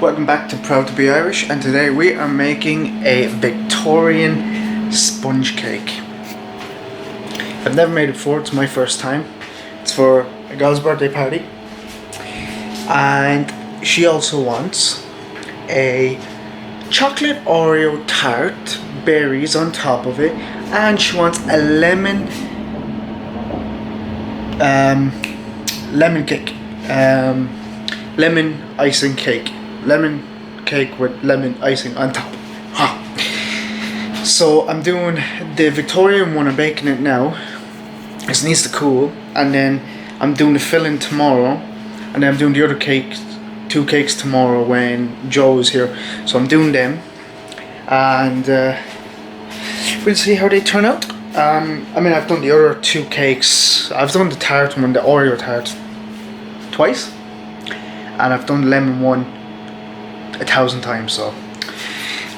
Welcome back to Proud to be Irish, and today we are making a Victorian sponge cake. I've never made it before, it's my first time. It's for a girl's birthday party, and she also wants a chocolate Oreo tart, berries on top of it, and she wants a lemon cake, lemon icing cake. Lemon cake with lemon icing on top. So I'm doing the Victorian one, I'm baking it now. It needs to cool, and then I'm doing the filling tomorrow, and then I'm doing the other cakes, 2 cakes tomorrow when Joe is here. So I'm doing them, and we'll see how they turn out. I mean, I've done the other 2 cakes. I've done the tart one, the Oreo tart, twice, and I've done the lemon one 1,000 times. So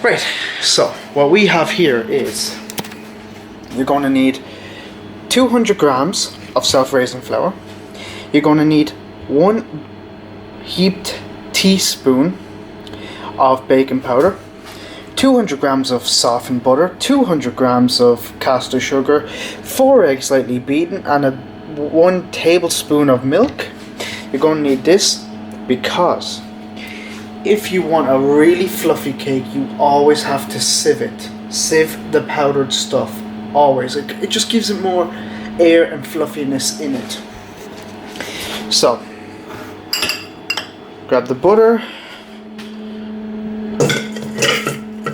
right, so what we have here is you're going to need 200 grams of self-raising flour. You're going to need 1 heaped teaspoon of baking powder, 200 grams of softened butter, 200 grams of caster sugar, 4 eggs lightly beaten, and 1 tablespoon of milk. You're going to need this because if you want a really fluffy cake, you always have to sieve it. Sieve the powdered stuff, always. It just gives it more air and fluffiness in it. So, grab the butter,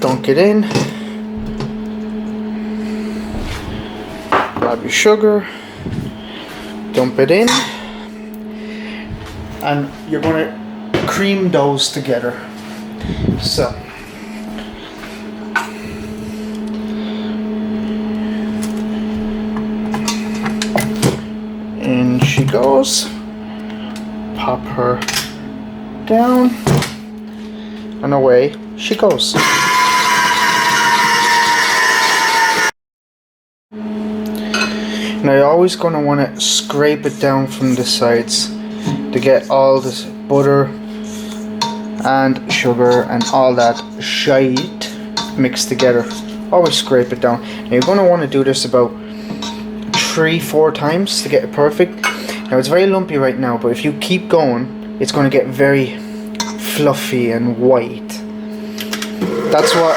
dunk it in, grab your sugar, dump it in, and you're going to cream those together. So in she goes, pop her down, and away she goes. Now you're always going to want to scrape it down from the sides to get all this butter and sugar and all that shite mixed together. Always scrape it down. Now you're going to want to do this about 3-4 times to get it perfect. Now it's very lumpy right now, but if you keep going, it's going to get very fluffy and white. That's what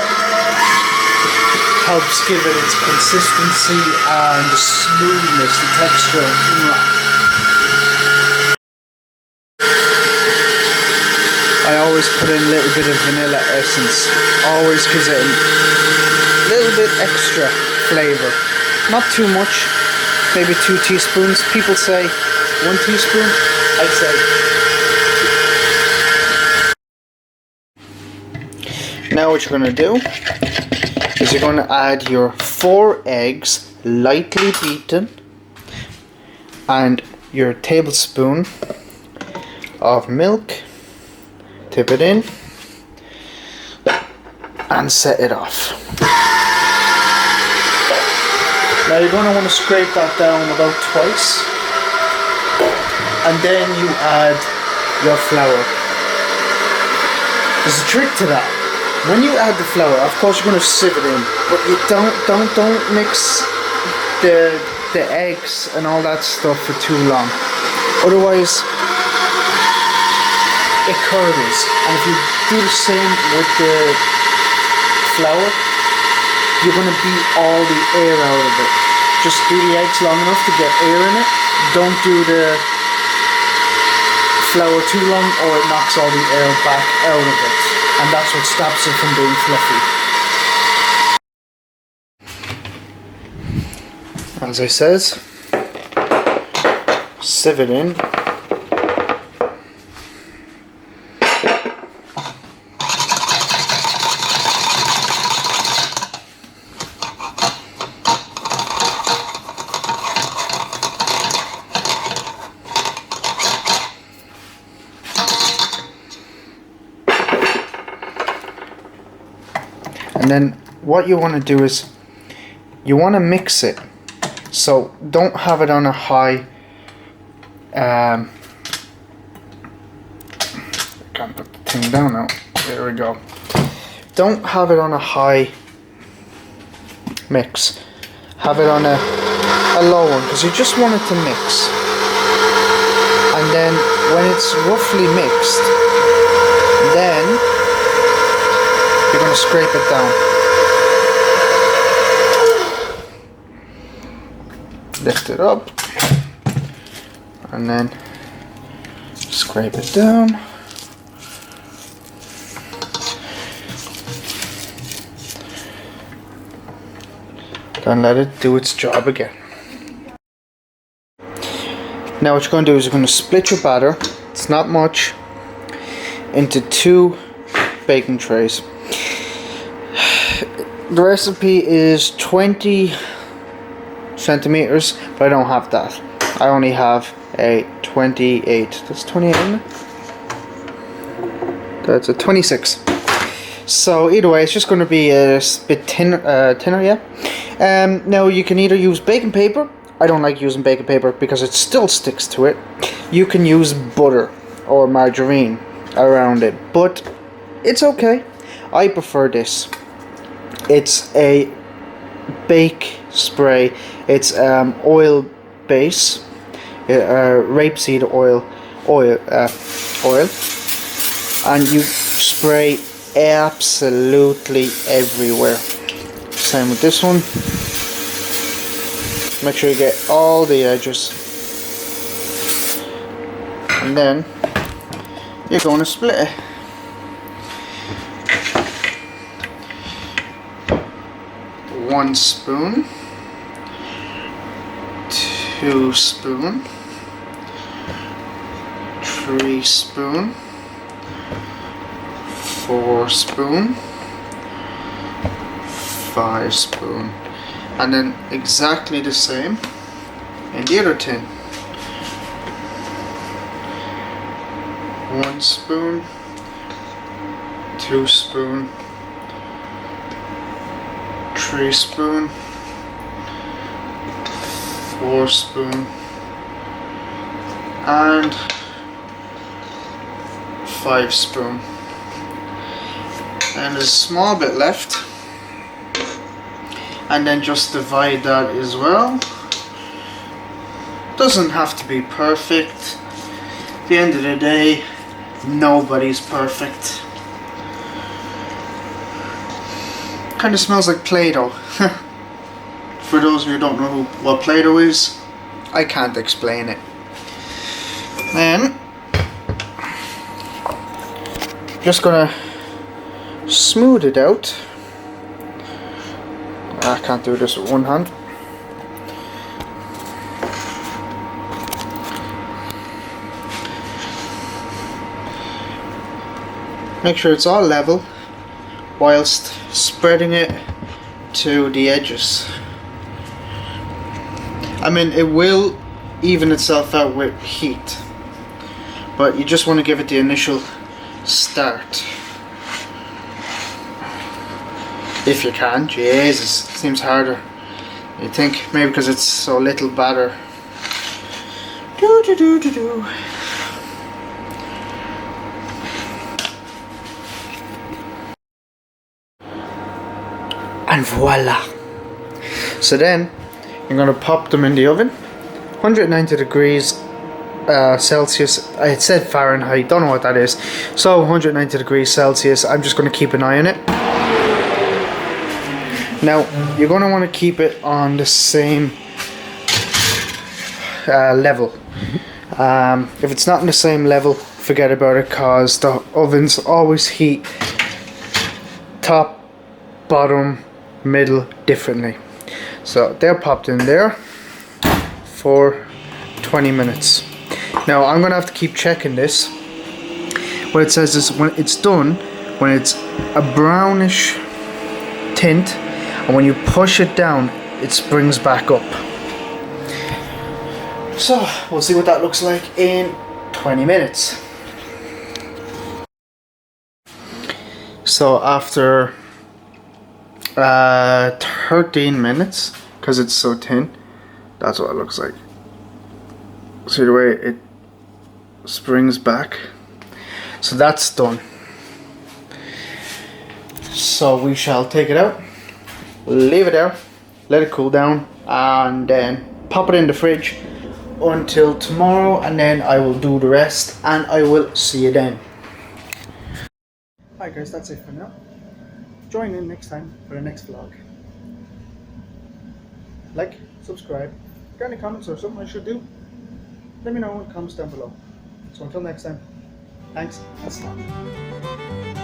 helps give it its consistency and the smoothness, the texture. I always put in a little bit of vanilla essence. Always gives it a little bit extra flavour. Not too much, maybe 2 teaspoons. People say 1 teaspoon. I'd say. Now what you're going to do is you're going to add your 4 eggs lightly beaten and your tablespoon of milk. Tip it in and set it off. Now you're going to want to scrape that down about twice, and then you add your flour. There's a trick to that. When you add the flour, of course you're going to sieve it in, but you don't mix the eggs and all that stuff for too long. Otherwise it curdles, and if you do the same with the flour, you're going to beat all the air out of it. Just do the eggs long enough to get air in it. Don't do the flour too long, or it knocks all the air back out of it, and that's what stops it from being fluffy. As I says, sieve it in. And then what you want to do is you want to mix it. So don't have it on a high can't put the thing down now. There we go. Don't have it on a high mix. Have it on a low one, because you just want it to mix. And then when it's roughly mixed, then you're going to scrape it down. Lift it up and then scrape it down. Then let it do its job again. Now what you're going to do is you're going to split your batter, it's not much, into 2 baking trays. The recipe is 20 centimeters, but I don't have that. I only have a 28. That's 28, isn't it? That's a 26. So either way, it's just going to be a bit thinner, yeah. Now you can either use baking paper. I don't like using baking paper because it still sticks to it. You can use butter or margarine around it, but it's okay. I prefer this. It's a bake spray. It's oil base, rapeseed oil, and you spray absolutely everywhere. Same with this one. Make sure you get all the edges, and then you're going to split it. One spoon, 2 spoon, 3 spoon, 4 spoon, 5 spoon, and then exactly the same in the other tin. 1 spoon, 2 spoon, 3 spoon, 4 spoon, and 5 spoon. And there's a small bit left, and then just divide that as well. Doesn't have to be perfect. At the end of the day, nobody's perfect. Kind of smells like Play-Doh. For those of you who don't know what Play-Doh is, I can't explain it. Then just gonna smooth it out. I can't do this with one hand. Make sure it's all level whilst spreading it to the edges. I mean, it will even itself out with heat, but you just want to give it the initial start. If you can. Jesus, it seems harder. You think maybe because it's so little batter. And voila. So then you're going to pop them in the oven, 190 degrees Celsius. I said Fahrenheit, don't know what that is. So 190 degrees Celsius. I'm just going to keep an eye on it. Now you're going to want to keep it on the same level. If it's not in the same level, forget about it, cause the ovens always heat top, bottom, middle differently. So they're popped in there for 20 minutes. Now I'm gonna have to keep checking this. What it says is when it's done, when it's a brownish tint, and when you push it down, it springs back up. So we'll see what that looks like in 20 minutes. So after 13 minutes, because it's so thin, that's what it looks like. See the way it springs back? So that's done. So we shall take it out, leave it there, let it cool down, and then pop it in the fridge until tomorrow, and then I will do the rest, and I will see you then. Alright guys, that's it for now. Join in next time for the next vlog. Like, subscribe, got any comments or something I should do? Let me know in the comments down below. So until next time, thanks, assalam.